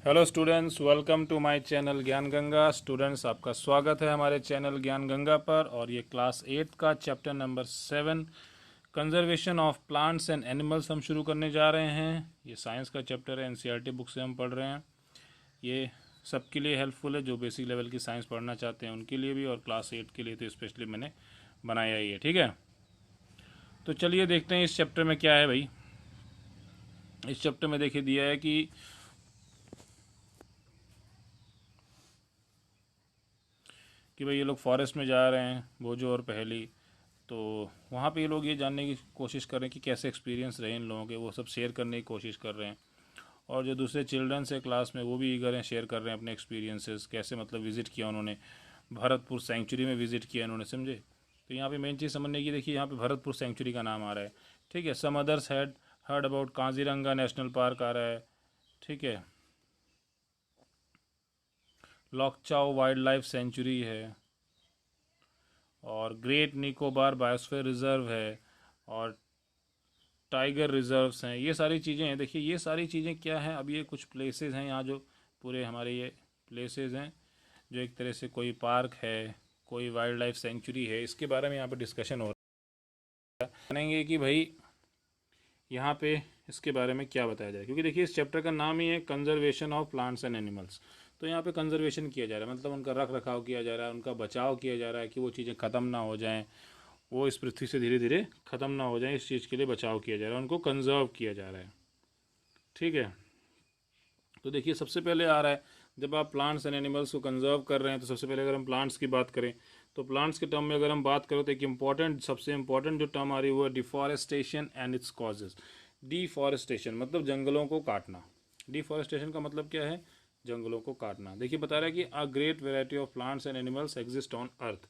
Hello students, welcome to my channel Gyan Ganga. Students, आपका स्वागत है हमारे चैनल ज्ञान गंगा पर। और ये क्लास 8 का chapter number 7 conservation of plants and animals हम शुरू करने जा रहे हैं। ये साइंस का चैप्टर है, एनसीईआरटी बुक से हम पढ़ रहे हैं। ये सबके लिए हेल्पफुल है, जो बेसिक लेवल की साइंस पढ़ना चाहते हैं उनके लिए भी, और क्लास 8 के लिए तो स्पेशली मैंने बनाया ही है। ठीक है, तो चलिए देखते हैं इस चैप्टर में क्या है भाई। इस चैप्टर में देखिए दिया है कि भाई ये लोग फॉरेस्ट में जा रहे हैं, भोजो और पहेली। तो वहाँ पे ये लोग ये जानने की कोशिश कर रहे हैं कि कैसे एक्सपीरियंस रहे इन लोगों के, वो सब शेयर करने की कोशिश कर रहे हैं। और जो दूसरे चिल्ड्रंस है क्लास में, वो भी ईगर हैं, शेयर कर रहे हैं अपने एक्सपीरियंसेस, कैसे मतलब विज़िट किया उन्होंने, भरतपुर सेंचुरी में विज़िट किया इन्होंने, समझे। तो यहाँ पे मेन चीज़ समझने की, देखिए यहाँ पे भरतपुर सेंचुरी का नाम आ रहा है। ठीक है, some others had heard about Kaziranga national park आ रहा है। ठीक है, लॉकचाओ वाइल्ड लाइफ सेंचुरी है, और ग्रेट निकोबार बायोस्फीयर रिजर्व है, और टाइगर रिजर्व्स हैं। ये सारी चीज़ें हैं। देखिए ये सारी चीज़ें क्या हैं, अब ये कुछ प्लेसेस हैं यहाँ, जो पूरे हमारे ये प्लेसेस हैं, जो एक तरह से कोई पार्क है, कोई वाइल्ड लाइफ सेंचुरी है, इसके बारे में यहाँ पे डिस्कशन हो रहा है। जानेंगे कि भाई यहाँ पे इसके बारे में क्या बताया जाए, क्योंकि देखिए इस चैप्टर का नाम ही है conservation of plants and animals. तो यहाँ पे कंजर्वेशन किया जा रहा है, मतलब उनका रख रखाव किया जा रहा है, उनका बचाव किया जा रहा है कि वो चीज़ें ख़त्म ना हो जाएं, वो इस पृथ्वी से धीरे धीरे ख़त्म ना हो जाए, इस चीज़ के लिए बचाव किया जा रहा है, उनको कंजर्व किया जा रहा है। ठीक है, तो देखिए सबसे पहले आ रहा है, जब आप प्लांट्स एंड एनिमल्स को कंजर्व कर रहे हैं, तो सबसे पहले अगर हम प्लांट्स की बात करें, तो प्लांट्स के टर्म में अगर हम बात करें तो एक इम्पॉर्टेंट, सबसे इम्पॉर्टेंट जो टर्म आ रही है वो है deforestation and its causes. Deforestation मतलब जंगलों को काटना। डिफॉरेस्टेशन का मतलब क्या है? जंगलों को काटना। देखिए बता रहा है कि a great variety of plants and animals exist on earth.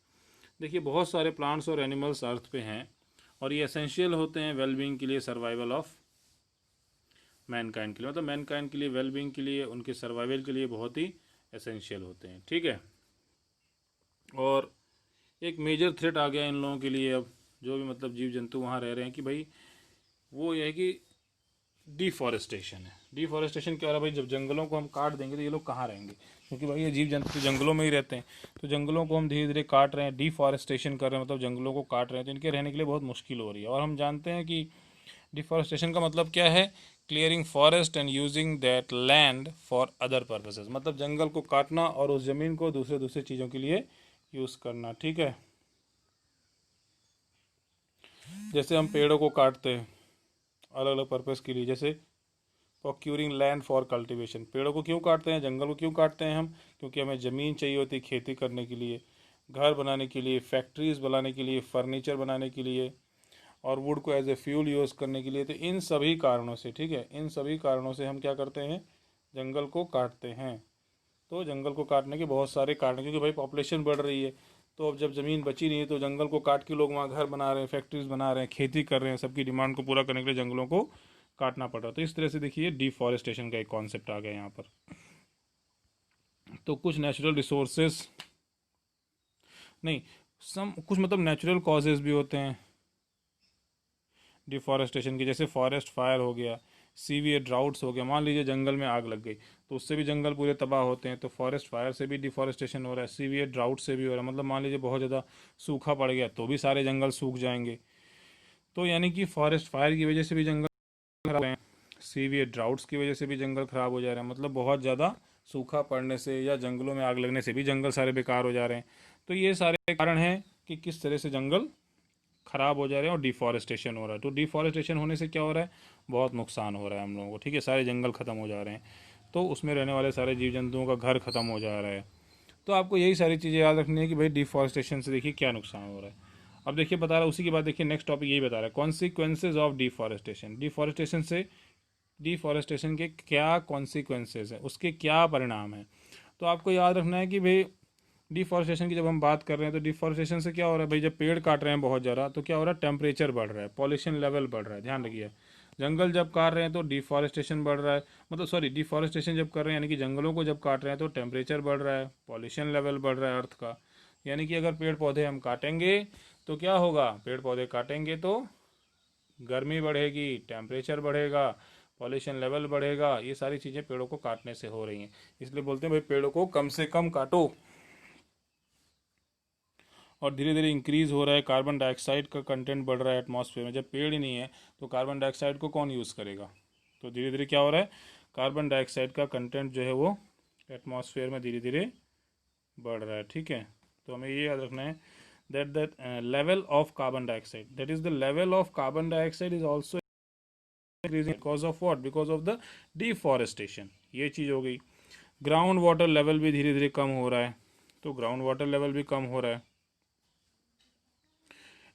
देखिए बहुत सारे प्लांट्स और एनिमल्स अर्थ पे हैं, और ये एसेंशियल होते हैं वेलबींग के लिए, सर्वाइवल ऑफ मैनकाइंड के लिए, मतलब मैनकाइंड के लिए, वेलबींग के लिए, उनके सर्वाइवल के लिए बहुत ही एसेंशियल होते हैं। ठीक है, और एक मेजर थ्रेट आ गया इन लोगों के लिए अब, जो भी मतलब जीव जंतु वहाँ रह रहे हैं, कि भाई वो ये है कि डिफॉरेस्टेशन है। डिफॉरेस्टेशन क्या हो रहा है भाई, जब जंगलों को हम काट देंगे तो ये लोग कहाँ रहेंगे, क्योंकि भाई ये जीव जंतु जंगलों में ही रहते हैं। तो जंगलों को हम धीरे धीरे काट रहे हैं, डिफॉरेस्टेशन कर रहे हैं, मतलब जंगलों को काट रहे हैं, तो इनके रहने के लिए बहुत मुश्किल हो रही है। और हम जानते हैं कि डिफॉरेस्टेशन का मतलब क्या है? Clearing forest and using that land for other purposes, मतलब जंगल को काटना और उस जमीन को दूसरे दूसरे चीज़ों के लिए यूज़ करना। ठीक है, जैसे हम पेड़ों को काटते हैं अलग अलग पर्पस के लिए, जैसे प्रोक्यूरिंग लैंड फॉर कल्टीवेशन। पेड़ों को क्यों काटते हैं, जंगल को क्यों काटते हैं हम? क्योंकि हमें ज़मीन चाहिए होती है खेती करने के लिए, घर बनाने के लिए, फैक्ट्रीज बनाने के लिए, फर्नीचर बनाने के लिए, और वुड को एज ए फ्यूल यूज़ करने के लिए। तो इन सभी कारणों से, ठीक है, इन सभी कारणों से हम क्या करते हैं, जंगल को काटते हैं। तो जंगल को काटने के बहुत सारे कारण हैं, क्योंकि भाई पॉपुलेशन बढ़ रही है, तो अब जब ज़मीन बची नहीं है तो जंगल को काट के लोग वहाँ घर बना रहे हैं, फैक्ट्रीज बना रहे हैं, खेती कर रहे हैं, सबकी डिमांड को पूरा करने के लिए जंगलों को काटना पड़ रहा है। तो इस तरह से देखिए डिफॉरेस्टेशन का एक कॉन्सेप्ट आ गया यहाँ पर। तो कुछ नेचुरल रिसोर्सेस नहीं, सम कुछ मतलब नेचुरल कॉजेज भी होते हैं डिफॉरेस्टेशन की, जैसे फॉरेस्ट फायर हो गया, सीवियर ड्राउट्स हो गया। मान लीजिए जंगल में आग लग गई, तो उससे भी जंगल पूरे तबाह होते हैं। तो फॉरेस्ट फायर से भी डिफॉरेस्टेशन हो रहा है, सीवियर ड्राउट से भी हो रहा है, मतलब मान लीजिए बहुत ज़्यादा सूखा पड़ गया तो भी सारे जंगल सूख जाएंगे। तो यानी कि फॉरेस्ट फायर की वजह से भी जंगल खराब हो रहे हैं, सीवियर ड्राउट्स की वजह से भी जंगल खराब हो जा रहे हैं, मतलब बहुत ज़्यादा सूखा पड़ने से या जंगलों में आग लगने से भी जंगल सारे बेकार हो जा रहे हैं। तो ये सारे कारण हैं कि किस तरह से जंगल खराब हो जा रहे हैं और डिफॉरेस्टेशन हो रहा है। तो डिफॉरेस्टेशन होने से क्या हो रहा है, बहुत नुकसान हो रहा है हम लोगों को। ठीक है, सारे जंगल खत्म हो जा रहे हैं, तो उसमें रहने वाले सारे जीव जंतुओं का घर खत्म हो जा रहा है। तो आपको यही सारी चीज़ें याद रखनी है कि भाई डिफॉरेस्टेशन से देखिए क्या नुकसान हो रहा है। अब देखिए बता रहा है, उसी के बाद देखिए नेक्स्ट टॉपिक यही बता रहा है, कॉन्सिक्वेंसेज ऑफ डिफॉरेस्टेशन। डिफॉरेस्टेशन से, डिफॉरेस्टेशन के क्या कॉन्सिक्वेंसेज हैं, उसके क्या परिणाम हैं। तो आपको याद रखना है कि भाई डिफॉरेस्टेशन की जब हम बात कर रहे हैं, तो डिफॉरेस्टेशन से क्या हो रहा है भाई, जब पेड़ काट रहे हैं बहुत ज़्यादा, तो क्या हो रहा है, टेम्परेचर बढ़ रहा है, पॉल्यूशन लेवल बढ़ रहा है। ध्यान रखिए, जंगल जब काट रहे हैं तो डिफॉरेस्टेशन बढ़ रहा है, मतलब सॉरी, डिफॉरेस्टेशन जब कर रहे हैं यानी कि जंगलों को जब काट रहे हैं तो टेम्परेचर बढ़ रहा है, पॉल्यूशन लेवल बढ़ रहा है अर्थ का। यानी कि अगर पेड़ पौधे हम काटेंगे तो क्या होगा, पेड़ पौधे काटेंगे तो गर्मी बढ़ेगी, टेम्परेचर बढ़ेगा, पॉल्यूशन लेवल बढ़ेगा। ये सारी चीज़ें पेड़ों को काटने से हो रही हैं। इसलिए बोलते हैं भाई पेड़ों को कम से कम काटो। और धीरे धीरे इंक्रीज हो रहा है, कार्बन डाइऑक्साइड का कंटेंट बढ़ रहा है एटमॉस्फेयर में। जब पेड़ ही नहीं है तो कार्बन डाइऑक्साइड को कौन यूज़ करेगा? तो धीरे धीरे क्या हो रहा है, कार्बन डाइऑक्साइड का कंटेंट जो है वो एटमॉस्फेयर में धीरे धीरे बढ़ रहा है। ठीक है, तो हमें ये याद रखना है that level of carbon dioxide, that is the level of carbon dioxide is also increasing because of what, because of the deforestation. ये चीज़ हो गई। ग्राउंड वाटर लेवल भी धीरे धीरे कम हो रहा है, तो ग्राउंड वाटर लेवल भी कम हो रहा है।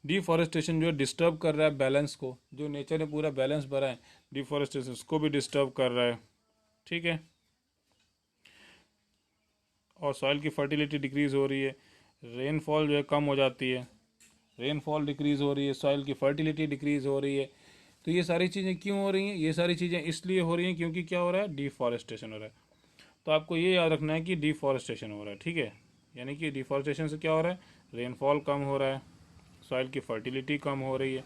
डिफॉरेस्टेशन जो है डिस्टर्ब कर रहा है बैलेंस को, जो नेचर ने पूरा बैलेंस भरा है, डिफॉरेस्टेशन उसको भी डिस्टर्ब कर रहा है। ठीक है, और सॉइल की फर्टिलिटी डिक्रीज हो रही है, रेनफॉल जो है कम हो जाती है, रेनफॉल डिक्रीज हो रही है, सॉइल की फर्टिलिटी डिक्रीज हो रही है। तो ये सारी चीज़ें क्यों हो रही हैं? ये सारी चीज़ें इसलिए हो रही हैं क्योंकि क्या हो रहा है, डिफॉरेस्टेशन हो रहा है। तो आपको ये याद रखना है कि डिफॉरेस्टेशन हो रहा है। ठीक है, यानी कि डिफॉरेस्टेशन से क्या हो रहा है, रेनफॉल कम हो रहा है, सॉइल की फर्टिलिटी कम हो रही है।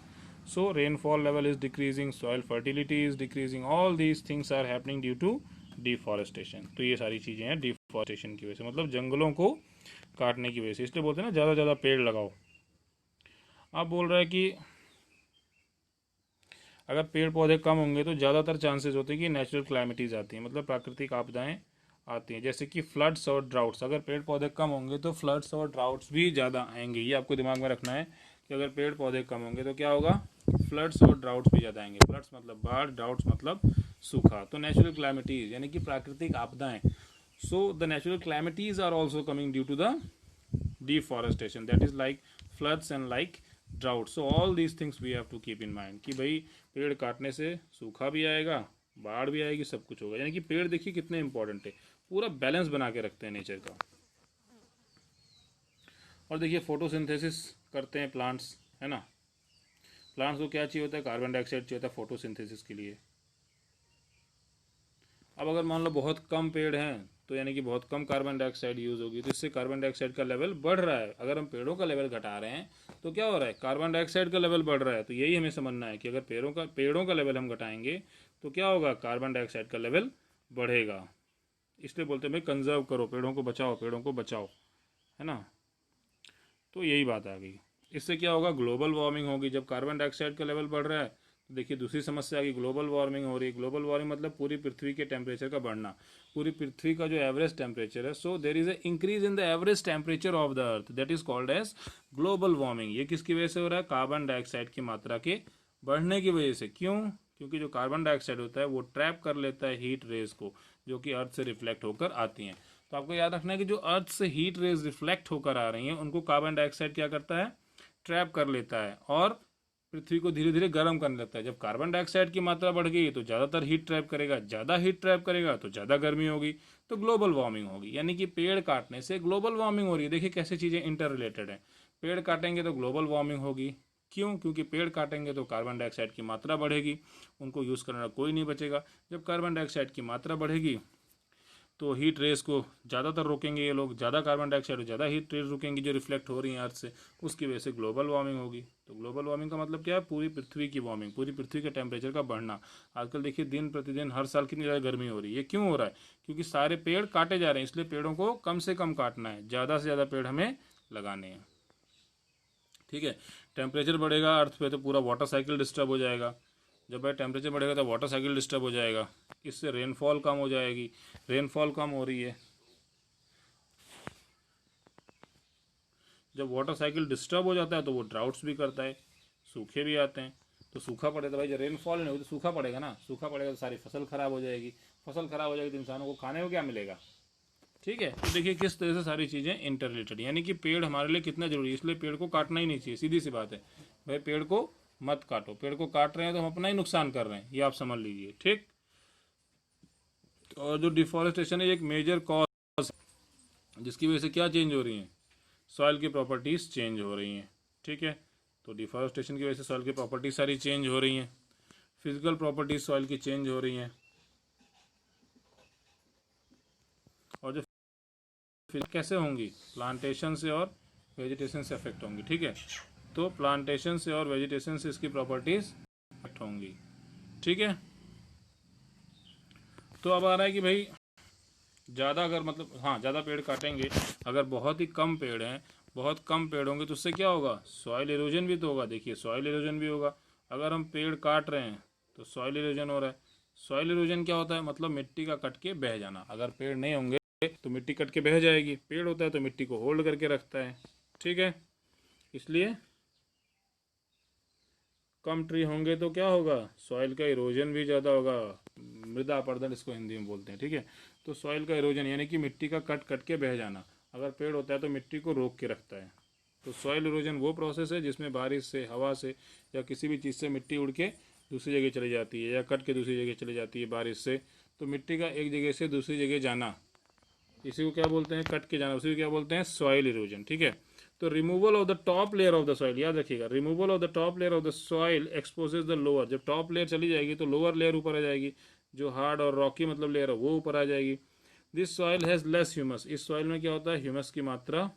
So rainfall level is decreasing, soil fertility is decreasing, all these things are happening due to deforestation. तो ये सारी चीज़ें हैं डिफॉरेस्टेशन की वजह से, मतलब जंगलों को काटने की वजह से। इसलिए बोलते हैं ना ज़्यादा से ज़्यादा पेड़ लगाओ। आप बोल रहे हैं कि अगर पेड़ पौधे कम होंगे तो ज़्यादातर चांसेस होते हैं कि नेचुरल क्लाइमिटीज़ आती हैं, मतलब प्राकृतिक आपदाएं आती हैं, जैसे कि फ्लड्स और ड्राउट्स। अगर पेड़ पौधे कम होंगे तो फ्लड्स और ड्राउट्स भी ज़्यादा आएंगे। ये आपको दिमाग में रखना है कि अगर पेड़ पौधे कम होंगे तो क्या होगा, फ्लड्स और ड्राउट्स भी ज़्यादा आएंगे। फ्लड्स मतलब बाढ़, ड्राउट्स मतलब सूखा। तो नेचुरल क्लाइमिटीज़ यानी कि प्राकृतिक आपदाएं, so the natural calamities are also coming due to the deforestation, that is like floods and like drought. So all these things we have to keep in mind कि भाई पेड़ काटने से सूखा भी आएगा, बाढ़ भी आएगी, सब कुछ होगा। यानी कि पेड़ देखिए कितने इंपॉर्टेंट है, पूरा बैलेंस बना के रखते हैं नेचर का। और देखिए फोटोसिंथेसिस करते हैं प्लांट्स, है ना। प्लांट्स को क्या चाहिए होता है, कार्बन डाइऑक्साइड चाहिए होता है फोटोसिंथेसिस के लिए। अब अगर मान लो बहुत कम पेड़ हैं तो यानी कि बहुत कम कार्बन डाइऑक्साइड यूज़ होगी, तो इससे कार्बन डाइऑक्साइड का लेवल बढ़ रहा है। अगर हम पेड़ों का लेवल घटा रहे हैं तो क्या हो रहा है, कार्बन डाइऑक्साइड का लेवल बढ़ रहा है। तो यही हमें समझना है कि अगर पेड़ों का लेवल हम घटाएंगे तो क्या होगा, कार्बन डाइऑक्साइड का लेवल बढ़ेगा। इसलिए बोलते हैं भाई कंजर्व करो, पेड़ों को बचाओ, पेड़ों को बचाओ, है ना। तो यही बात आ गई। इससे क्या होगा, ग्लोबल वार्मिंग होगी। जब कार्बन डाइऑक्साइड का लेवल बढ़ रहा है तो देखिए दूसरी समस्या आ गई, ग्लोबल वार्मिंग हो रही है। ग्लोबल वार्मिंग मतलब पूरी पृथ्वी के टेम्परेचर का बढ़ना, पूरी पृथ्वी का जो एवरेज टेम्परेचर है। So there is a increase in the average temperature of the earth, that is called as global warming. ये किसकी वजह से हो रहा है, कार्बन डाइऑक्साइड की मात्रा के बढ़ने की वजह से। क्यों? क्योंकि जो कार्बन डाइऑक्साइड होता है वो ट्रैप कर लेता है हीट रेज को, जो कि अर्थ से रिफ्लेक्ट होकर आती हैं। तो आपको याद रखना है कि जो अर्थ से हीट रेज रिफ्लेक्ट होकर आ रही हैं उनको कार्बन डाइऑक्साइड क्या करता है, ट्रैप कर लेता है और पृथ्वी को धीरे धीरे गर्म करने लगता है। जब कार्बन डाइऑक्साइड की मात्रा बढ़ गई तो ज़्यादातर हीट ट्रैप करेगा, ज़्यादा हीट ट्रैप करेगा तो ज़्यादा गर्मी होगी, तो ग्लोबल वार्मिंग होगी। यानी कि पेड़ काटने से ग्लोबल वार्मिंग हो रही है। देखिए कैसे चीज़ें इंटर रिलेटेड हैं। पेड़ काटेंगे तो ग्लोबल वार्मिंग होगी। क्यों? क्योंकि पेड़ काटेंगे तो कार्बन डाइऑक्साइड की मात्रा बढ़ेगी, उनको यूज़ करने का कोई नहीं बचेगा। जब कार्बन डाइऑक्साइड की मात्रा बढ़ेगी तो हीट रेस को ज़्यादातर रोकेंगे ये लोग, ज़्यादा कार्बन डाइऑक्साइड, ज़्यादा हीट रेस रुकेंगी जो रिफ्लेक्ट हो रही हैं अर्थ से, उसकी वजह से ग्लोबल वार्मिंग होगी। तो ग्लोबल वार्मिंग का मतलब क्या है, पूरी पृथ्वी की वार्मिंग, पूरी पृथ्वी के टेम्परेचर का बढ़ना। आजकल देखिए दिन प्रतिदिन हर साल कितनी ज़्यादा गर्मी हो रही है। ये क्यों हो रहा है? क्योंकि सारे पेड़ काटे जा रहे हैं। इसलिए पेड़ों को कम से कम काटना है, ज़्यादा से ज़्यादा पेड़ हमें लगाने हैं। ठीक है, टेम्परेचर बढ़ेगा अर्थ पे तो पूरा वाटर साइकिल डिस्टर्ब हो जाएगा। जब भाई टेम्परेचर बढ़ेगा तो वाटर साइकिल डिस्टर्ब हो जाएगा, इससे रेनफॉल कम हो जाएगी। रेनफॉल कम हो रही है, जब वाटर साइकिल डिस्टर्ब हो जाता है तो वो ड्राउट्स भी करता है, सूखे भी आते हैं। तो सूखा पड़े तो भाई जब रेनफॉल नहीं होगी तो सूखा पड़ेगा ना, सूखा पड़ेगा तो सारी फसल खराब हो जाएगी, फसल खराब हो जाएगी तो इंसानों को खाने को क्या मिलेगा। ठीक है, तो देखिए किस तरह से सारी चीज़ें इंटर रिलेटेड। यानी कि पेड़ हमारे लिए कितना जरूरी है, इसलिए पेड़ को काटना ही नहीं चाहिए। सीधी सी बात है भाई, पेड़ को मत काटो। पेड़ को काट रहे हैं तो हम अपना ही नुकसान कर रहे हैं, ये आप समझ लीजिए। ठीक, और जो डिफॉरेस्टेशन है एक मेजर कॉज जिसकी वजह से क्या चेंज हो रही है, सॉइल की प्रॉपर्टीज़ चेंज हो रही हैं। ठीक है, तो डिफॉरेस्टेशन की वजह से सॉइल की प्रॉपर्टीज सारी चेंज हो रही हैं, फिजिकल प्रॉपर्टीज सॉइल की चेंज हो रही हैं। और जो कैसे होंगी, प्लांटेशन से और वेजिटेशन से अफेक्ट होंगी। ठीक है, तो प्लांटेशन से और वेजिटेशन से इसकी प्रॉपर्टीज अफेक्ट होंगी। ठीक है, तो अब आ रहा है कि भाई ज़्यादा अगर मतलब हाँ ज़्यादा पेड़ काटेंगे, अगर बहुत ही कम पेड़ हैं, बहुत कम पेड़ होंगे तो उससे क्या होगा, सॉइल इरोजन भी तो होगा। देखिए सॉइल इरोजन भी होगा। अगर हम पेड़ काट रहे हैं तो सॉइल इरोजन हो रहा है। सॉइल इरोजन क्या होता है, मतलब मिट्टी का कट के बह जाना। अगर पेड़ नहीं होंगे तो मिट्टी कट के बह जाएगी, पेड़ होता है तो मिट्टी को होल्ड करके रखता है। ठीक है, इसलिए कम ट्री होंगे तो क्या होगा, सॉइल का इरोजन भी ज़्यादा होगा, मृदा अपरदन इसको हिंदी में बोलते हैं। ठीक है, तो सॉइल का इरोजन यानी कि मिट्टी का कट कट के बह जाना। अगर पेड़ होता है तो मिट्टी को रोक के रखता है। तो सॉइल इरोजन वो प्रोसेस है जिसमें बारिश से, हवा से या किसी भी चीज़ से मिट्टी उड़ के दूसरी जगह चली जाती है या कट के दूसरी जगह चली जाती है बारिश से। तो मिट्टी का एक जगह से दूसरी जगह जाना, इसी को क्या बोलते हैं, कट के जाना, उसी को क्या बोलते हैं, सॉइल इरोजन। ठीक है, तो removal of the top layer of the soil, याद रखिएगा, removal of the top layer of the soil exposes the lower. जब टॉप लेयर चली जाएगी तो लोअर लेयर ऊपर आ जाएगी, जो हार्ड और रॉकी मतलब लेयर है वो ऊपर आ जाएगी। This soil has less humus, इस सॉइल में क्या होता है, ह्यूमस की मात्रा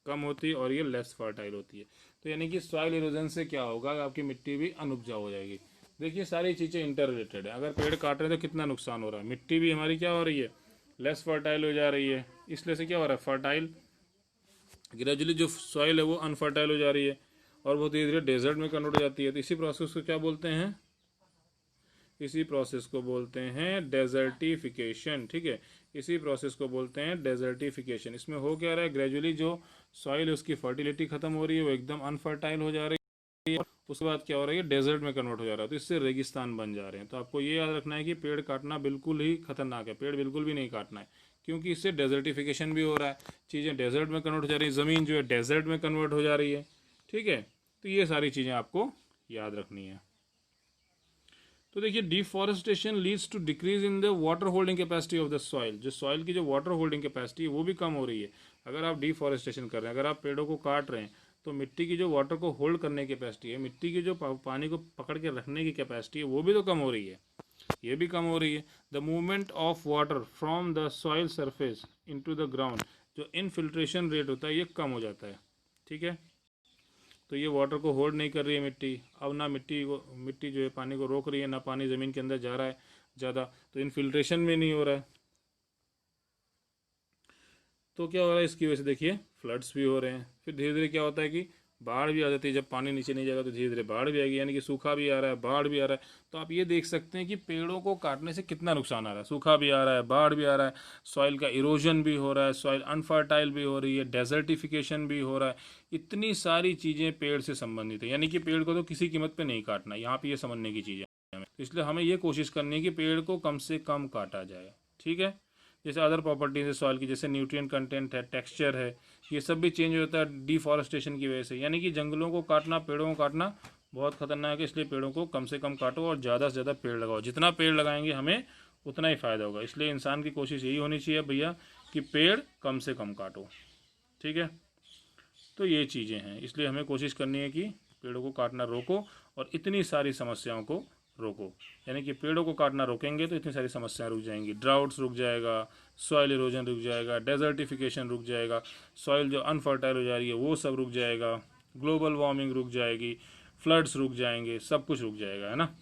कम होती है और ये लेस फर्टाइल होती है। तो यानी कि सॉइल इरोजन से क्या होगा, आपकी मिट्टी भी अनुपजाऊ हो जाएगी। देखिए सारी चीज़ें इंटर रिलेटेड है। अगर पेड़ काट रहे हैं तो कितना नुकसान हो रहा है, मिट्टी भी हमारी क्या हो रही है, लेस फर्टाइल हो जा रही है। इसलिए से क्या हो रहा है, फर्टाइल ग्रेजुअली जो सॉइल है वो अनफर्टाइल हो जा रही है और वो धीरे धीरे डेजर्ट में कन्वर्ट हो जाती है। तो इसी प्रोसेस को क्या बोलते हैं, इसी प्रोसेस को बोलते हैं डेजर्टिफिकेशन। ठीक है, इसी प्रोसेस को बोलते हैं डेजर्टिफिकेशन। इसमें हो क्या रहा है, ग्रेजुअली जो सॉइल है उसकी फर्टिलिटी खत्म हो रही है, वो एकदम अनफर्टाइल हो जा रही है। उसके बाद क्या हो रहा है, डेजर्ट में कन्वर्ट हो जा रहा है, तो इससे रेगिस्तान बन जा रहे हैं। तो आपको ये याद रखना है कि पेड़ काटना बिल्कुल ही खतरनाक है, पेड़ बिल्कुल भी नहीं काटना है, क्योंकि इससे डेजर्टिफिकेशन भी हो रहा है, चीज़ें डेजर्ट में कन्वर्ट हो जा रही है, ज़मीन जो है डेजर्ट में कन्वर्ट हो जा रही है। ठीक है, तो ये सारी चीज़ें आपको याद रखनी है। तो देखिए deforestation leads to decrease in the water holding capacity of the soil. जो सॉइल की जो वाटर होल्डिंग कैपेसिटी है वो भी कम हो रही है अगर आप डिफॉरेस्टेशन कर रहे हैं। अगर आप पेड़ों को काट रहे हैं तो मिट्टी की जो वाटर को होल्ड करने की कैपेसिटी है, मिट्टी की जो पानी को पकड़ के रखने की कैपेसिटी है, वो भी तो कम हो रही है, ये भी कम हो रही है। The movement of water from the soil surface into the ground, जो इनफिल्ट्रेशन रेट होता है ये कम हो जाता है। ठीक है, तो ये वाटर को होल्ड नहीं कर रही है मिट्टी। अब ना मिट्टी जो है पानी को रोक रही है, ना पानी ज़मीन के अंदर जा रहा है ज़्यादा, तो इनफिल्ट्रेशन में नहीं हो रहा है। तो क्या हो रहा है, इसकी वजह से देखिए फ्लड्स भी हो रहे हैं। फिर धीरे धीरे क्या होता है कि बाढ़ भी आ जाती है। जब पानी नीचे नहीं जाएगा तो धीरे धीरे बाढ़ भी आएगी, यानी कि सूखा भी आ रहा है, बाढ़ भी आ रहा है। तो आप ये देख सकते हैं कि पेड़ों को काटने से कितना नुकसान आ रहा है, सूखा भी आ रहा है, बाढ़ भी आ रहा है, सॉइल का इरोजन भी हो रहा है, सॉइल अनफर्टाइल भी हो रही है, डेजर्टिफिकेशन भी हो रहा है। इतनी सारी चीज़ें पेड़ से संबंधित है, यानी कि पेड़ को तो किसी कीमत पर नहीं काटना, यहाँ पर ये समझने की चीज़ है हमें। तो इसलिए हमें ये कोशिश करनी है कि पेड़ को कम से कम काटा जाए। ठीक है, जैसे अदर प्रॉपर्टीज है सॉइल की, जैसे न्यूट्रिएंट कंटेंट है, टेक्सचर है, ये सब भी चेंज होता है डिफॉरेस्टेशन की वजह से। यानी कि जंगलों को काटना, पेड़ों को काटना बहुत खतरनाक है। इसलिए पेड़ों को कम से कम काटो और ज़्यादा से ज़्यादा पेड़ लगाओ। जितना पेड़ लगाएंगे हमें उतना ही फ़ायदा होगा। इसलिए इंसान की कोशिश यही होनी चाहिए भैया कि पेड़ कम से कम काटो। ठीक है, तो ये चीज़ें हैं, इसलिए हमें कोशिश करनी है कि पेड़ों को काटना रोको और इतनी सारी समस्याओं को रोको। यानी कि पेड़ों को काटना रोकेंगे तो इतनी सारी समस्याएं रुक जाएंगी, ड्राउट्स रुक जाएगा, सॉइल इरोजन रुक जाएगा, डेजर्टिफिकेशन रुक जाएगा, सॉइल जो अनफर्टाइल हो जा रही है वो सब रुक जाएगा, ग्लोबल वार्मिंग रुक जाएगी, फ्लड्स रुक जाएंगे, सब कुछ रुक जाएगा, है ना।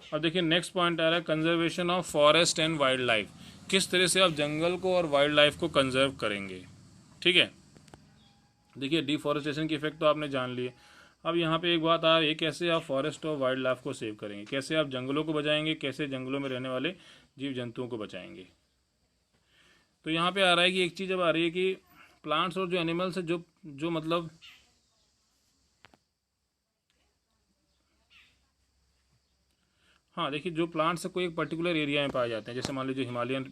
अब देखिए नेक्स्ट पॉइंट आ रहा है conservation of forest and wild life. किस तरह से आप जंगल को और वाइल्ड लाइफ को कंजर्व करेंगे। ठीक है, देखिए डिफॉरेस्टेशन की इफेक्ट तो आपने जान लिए। अब यहाँ पे एक बात आ रही है, कैसे आप फॉरेस्ट और वाइल्ड लाइफ को सेव करेंगे, कैसे आप जंगलों को बचाएंगे, कैसे जंगलों में रहने वाले जीव जंतुओं को बचाएंगे। तो यहाँ पे आ रहा है कि एक चीज़ अब आ रही है कि प्लांट्स और जो एनिमल्स है जो जो मतलब हाँ देखिए, जो प्लांट्स है कोई एक पर्टिकुलर एरिया में पाए जाते हैं। जैसे मान लीजिए हिमालयन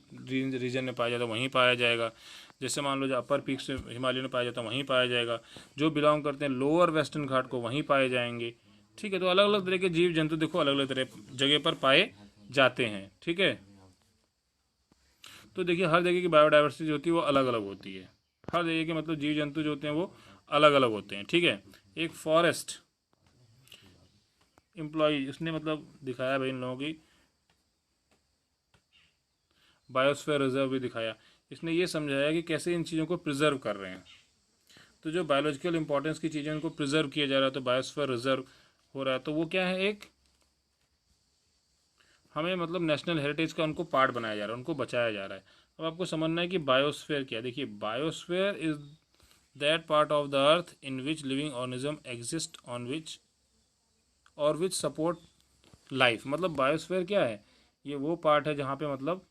रीजन में पाया जाता है वहीं पाया जाएगा। जैसे मान लो जो अपर पीक से हिमालय में पाया जाता है वहीं पाया जाएगा। जो बिलोंग करते हैं लोअर वेस्टर्न घाट को वहीं पाए जाएंगे। ठीक है, तो अलग अलग तरह के जीव जंतु देखो अलग अलग तरह जगह पर पाए जाते हैं। ठीक है, तो देखिए हर जगह की बायोडाइवर्सिटी जो होती है वो अलग अलग होती है। हर जगह के मतलब जीव जंतु जो होते हैं वो अलग अलग होते हैं। ठीक है, एक फॉरेस्ट एम्प्लॉय उसने मतलब दिखाया भाई इन लोगों की बायोस्फीयर रिजर्व भी दिखाया। इसने ये समझाया कि कैसे इन चीज़ों को प्रिजर्व कर रहे हैं। तो जो बायोलॉजिकल इंपॉर्टेंस की चीज़ें उनको प्रिजर्व किया जा रहा है, तो बायोस्फीयर रिजर्व हो रहा है। तो वो क्या है, एक हमें मतलब नेशनल हेरिटेज का उनको पार्ट बनाया जा रहा है, उनको बचाया जा रहा है। अब आपको समझना है कि बायोस्फीयर क्या है। देखिए, biosphere is that part of the earth in which living organism exist on which और विच सपोर्ट लाइफ। मतलब बायोस्फीयर क्या है, ये वो पार्ट है जहाँ पे मतलब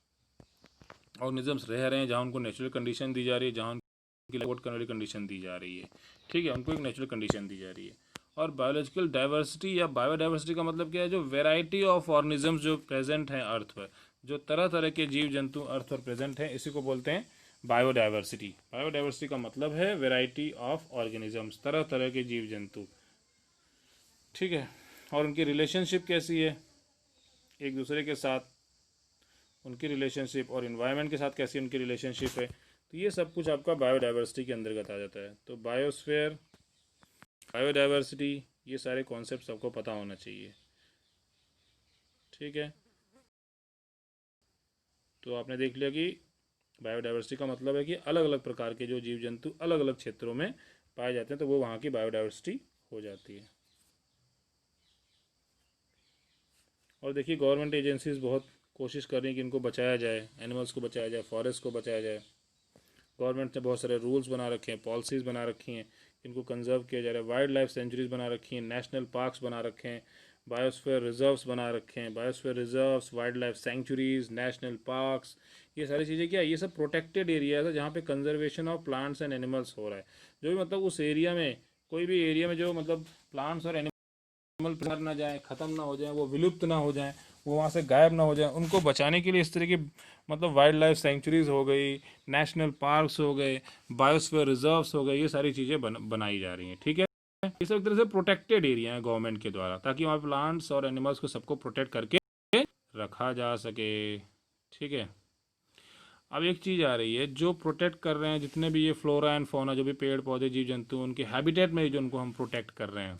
ऑर्गेनिजम्स रह रहे हैं, जहाँ उनको नेचुरल कंडीशन दी जा रही है, जहाँ उनकी सपोर्ट करने वाली कंडीशन दी जा रही है। ठीक है, उनको एक नेचुरल कंडीशन दी जा रही है। और बायोलॉजिकल डाइवर्सिटी या बायोडाइवर्सिटी का मतलब क्या है, जो वेराइटी ऑफ ऑर्गेनिजम्स जो प्रेजेंट हैं अर्थ पर, जो तरह तरह के जीव जंतु अर्थ पर प्रेजेंट हैं, इसी को बोलते हैं बायोडाइवर्सिटी। बायोडाइवर्सिटी का मतलब है वेराइटी ऑफ ऑर्गेनिजम्स, तरह तरह के जीव जंतु। ठीक है, और उनकी रिलेशनशिप कैसी है एक दूसरे के साथ, उनकी रिलेशनशिप और इन्वायरमेंट के साथ कैसी उनकी रिलेशनशिप है, तो ये सब कुछ आपका बायोडाइवर्सिटी के अंतर्गत आ जाता है। तो बायोस्फीयर, बायोडाइवर्सिटी, ये सारे कॉन्सेप्ट सबको पता होना चाहिए। ठीक है, तो आपने देख लिया कि बायोडाइवर्सिटी का मतलब है कि अलग अलग प्रकार के जो जीव जंतु अलग अलग क्षेत्रों में पाए जाते हैं, तो वो वहाँ की बायोडाइवर्सिटी हो जाती है। और देखिए, गवर्नमेंट एजेंसीज बहुत कोशिश कर रही हैं कि इनको बचाया जाए, एनिमल्स को बचाया जाए, फॉरेस्ट को बचाया जाए। गवर्नमेंट ने बहुत सारे रूल्स बना रखे हैं, पॉलिसीज़ बना रखी हैं, इनको कंजर्व किया जा रहा है। वाइल्ड लाइफ सेंचुरीज बना रखी हैं, नेशनल पार्क्स बना रखे हैं, बायोस्फीयर रिजर्व्स बना रखे हैं। Biosphere reserves, wild life sanctuaries, national parks, ये सारी चीज़ें क्या है, ये सब प्रोटेक्टेड एरियाज है जहाँ पे conservation of plants and animals हो रहा है। जो भी मतलब उस एरिया में, कोई भी एरिया में जो मतलब प्लांट्स और एनिमल ना जाए, ख़त्म ना हो जाए, वो विलुप्त ना हो जाए, वो वहाँ से गायब ना हो जाए, उनको बचाने के लिए इस तरह की मतलब वाइल्ड लाइफ सेंचुरीज हो गई, नेशनल पार्क्स हो गए, बायोस्फीयर रिजर्व्स हो गए, ये सारी चीज़ें बनाई जा रही हैं। ठीक है, ये सब एक तरह से प्रोटेक्टेड एरिया है गवर्नमेंट के द्वारा, ताकि वहाँ प्लांट्स और एनिमल्स को सबको प्रोटेक्ट करके रखा जा सके। ठीक है, अब एक चीज़ आ रही है, जो प्रोटेक्ट कर रहे हैं जितने भी ये फ्लोरा एंड फौना, जो भी पेड़ पौधे जीव जंतु, उनके हैबिटेट में जो उनको हम प्रोटेक्ट कर रहे हैं,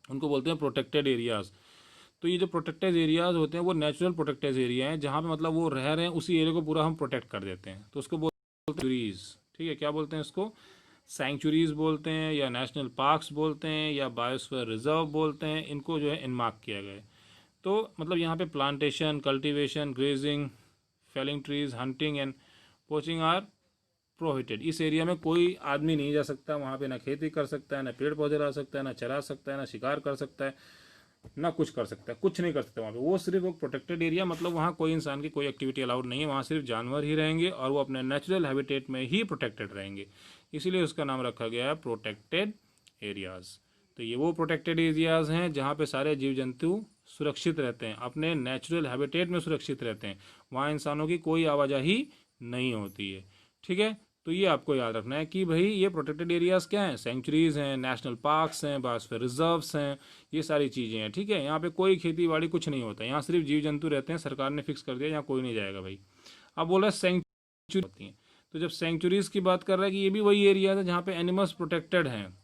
उनको बोलते हैं प्रोटेक्टेड एरियाज। तो ये जो प्रोटेक्टेड एरियाज होते हैं वो नेचुरल प्रोटेक्टेड एरिया हैं, जहाँ पे मतलब वो रह रहे हैं उसी एरिया को पूरा हम प्रोटेक्ट कर देते हैं, तो उसको बोलते हैं सेंचुरीज। ठीक है, क्या बोलते हैं इसको, सेंचुरीज बोलते हैं, या नेशनल पार्क्स बोलते हैं, या बायोस्फीयर रिजर्व बोलते हैं। इनको जो है इनमार्क किया गया है। तो मतलब यहाँ पे plantation, cultivation, grazing, felling trees, hunting and poaching are prohibited. इस एरिया में कोई आदमी नहीं जा सकता, वहाँ पे ना खेती कर सकता है, ना पेड़ पौधे ला सकता है, ना चरा सकता है, ना शिकार कर सकता है, ना कुछ कर सकता है, कुछ नहीं कर सकता वहाँ पे। वो सिर्फ एक प्रोटेक्टेड एरिया, मतलब वहाँ कोई इंसान की कोई एक्टिविटी अलाउड नहीं है, वहाँ सिर्फ जानवर ही रहेंगे और वो अपने नेचुरल हैबिटेट में ही प्रोटेक्टेड रहेंगे, इसीलिए उसका नाम रखा गया है प्रोटेक्टेड एरियाज। तो ये वो प्रोटेक्टेड एरियाज हैं जहाँ पे सारे जीव जंतु सुरक्षित रहते हैं, अपने नेचुरल हैबिटेट में सुरक्षित रहते हैं, वहाँ इंसानों की कोई आवाजाही नहीं होती है। ठीक है, तो ये आपको याद रखना है कि भाई ये प्रोटेक्टेड एरियाज क्या हैं, सेंचुरीज हैं, नेशनल पार्क्स हैं, बायोस्फीयर रिजर्व्स हैं, ये सारी चीज़ें हैं। ठीक है, यहाँ पे कोई खेती बाड़ी कुछ नहीं होता है, यहाँ सिर्फ जीव जंतु रहते हैं, सरकार ने फिक्स कर दिया यहाँ कोई नहीं जाएगा भाई। अब बोला सेंचुरी होती हैं, तो जब सेंचुरीज की बात कर रहा है कि ये भी वही एरिया है जहाँ पे एनिमल्स प्रोटेक्टेड हैं,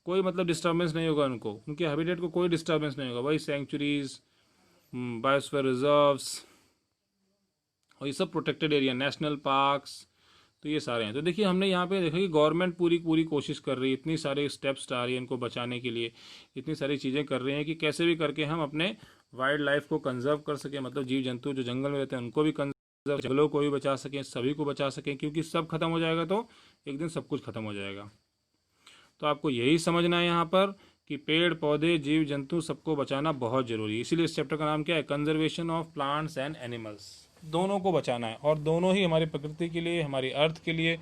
कोई मतलब डिस्टर्बेंस नहीं होगा उनको, उनके हैबिटेट को कोई डिस्टर्बेंस नहीं होगा, वही सेंचुरीज, बायोस्फीयर रिजर्व्स, और ये सब प्रोटेक्टेड एरिया, नेशनल पार्क्स, तो ये सारे हैं। तो देखिए, हमने यहाँ पे देखा कि गवर्नमेंट पूरी पूरी कोशिश कर रही है, इतनी सारे स्टेप्स आ रही है इनको बचाने के लिए, इतनी सारी चीज़ें कर रही हैं कि कैसे भी करके हम अपने वाइल्ड लाइफ को कंजर्व कर सकें, मतलब जीव जंतु जो जंगल में रहते हैं उनको भी कंजर्व, जंगलों को भी बचा सकें, सभी को बचा सकें, क्योंकि सब खत्म हो जाएगा तो एक दिन सब कुछ खत्म हो जाएगा। तो आपको यही समझना है यहाँ पर कि पेड़ पौधे जीव जंतु सबको बचाना बहुत जरूरी है। इसीलिए इस चैप्टर का नाम क्या है, conservation of plants and animals. दोनों को बचाना है, और दोनों ही हमारी प्रकृति के लिए, हमारी अर्थ के लिए,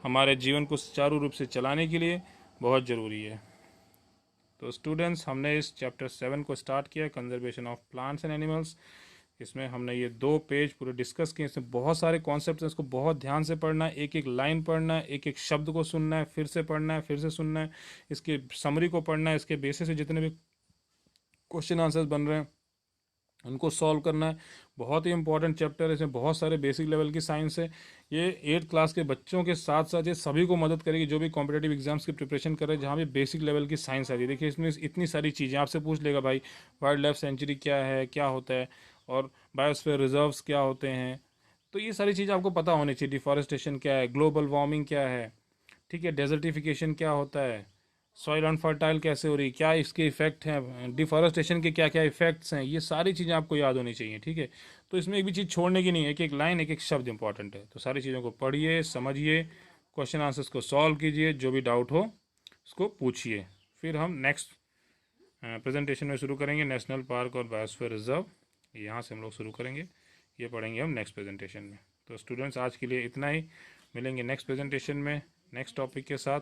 हमारे जीवन को सुचारू रूप से चलाने के लिए बहुत ज़रूरी है। तो स्टूडेंट्स, हमने इस चैप्टर 7 को स्टार्ट किया, conservation of plants and animals. इसमें हमने ये 2 पेज पूरे डिस्कस किए, इसमें बहुत सारे कॉन्सेप्ट्स हैं, इसको बहुत ध्यान से पढ़ना है, एक एक लाइन पढ़ना है, एक एक शब्द को सुनना है, फिर से पढ़ना है, फिर से सुनना है, इसके समरी को पढ़ना है, इसके बेसिस से जितने भी क्वेश्चन आंसर्स बन रहे हैं उनको सॉल्व करना है। बहुत ही इंपॉर्टेंट चैप्टर है, इसमें बहुत सारे बेसिक लेवल की साइंस है। ये 8th क्लास के बच्चों के साथ साथ ये सभी को मदद करेगी जो भी कॉम्पिटेटिव एग्जाम्स की प्रिपरेशन कर रहे हैं, जहाँ भी बेसिक लेवल की साइंस आती है। देखिए, इसमें इतनी सारी चीज़ें आपसे पूछ लेगा भाई, वाइल्ड लाइफ सेंचुरी क्या है, क्या होता है, और बायोस्फीयर रिजर्व्स क्या होते हैं, तो ये सारी चीज़ आपको पता होनी चाहिए। डिफॉरेस्टेशन क्या है, ग्लोबल वार्मिंग क्या है, ठीक है, डेजर्टिफिकेशन क्या होता है, सॉइल अनफर्टाइल कैसे हो रही, क्या इसके इफेक्ट हैं, डिफॉरेस्टेशन के क्या क्या इफेक्ट्स हैं, ये सारी चीज़ें आपको याद होनी चाहिए, ठीक है। तो इसमें एक भी चीज़ छोड़ने की नहीं है, एक एक लाइन एक एक शब्द इंपॉर्टेंट है। तो सारी चीज़ों को पढ़िए, समझिए, क्वेश्चन आंसर्स को सॉल्व कीजिए, जो भी डाउट हो उसको पूछिए। फिर हम नेक्स्ट प्रेजेंटेशन में शुरू करेंगे नेशनल पार्क और बायोस्फीयर रिजर्व, यहाँ से हम लोग शुरू करेंगे, ये पढ़ेंगे हम नेक्स्ट प्रेजेंटेशन में। तो स्टूडेंट्स आज के लिए इतना ही, मिलेंगे नेक्स्ट प्रेजेंटेशन में नेक्स्ट टॉपिक के साथ,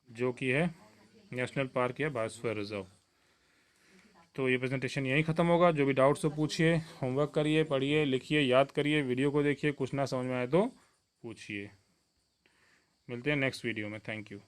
जो कि है नेशनल पार्क या बायोस्फीयर रिजर्व। तो ये प्रेजेंटेशन यहीं ख़त्म होगा। जो भी डाउट्स हो पूछिए, होमवर्क करिए, पढ़िए, लिखिए, याद करिए, वीडियो को देखिए, कुछ ना समझ में आए तो पूछिए। मिलते हैं नेक्स्ट वीडियो में। Thank you.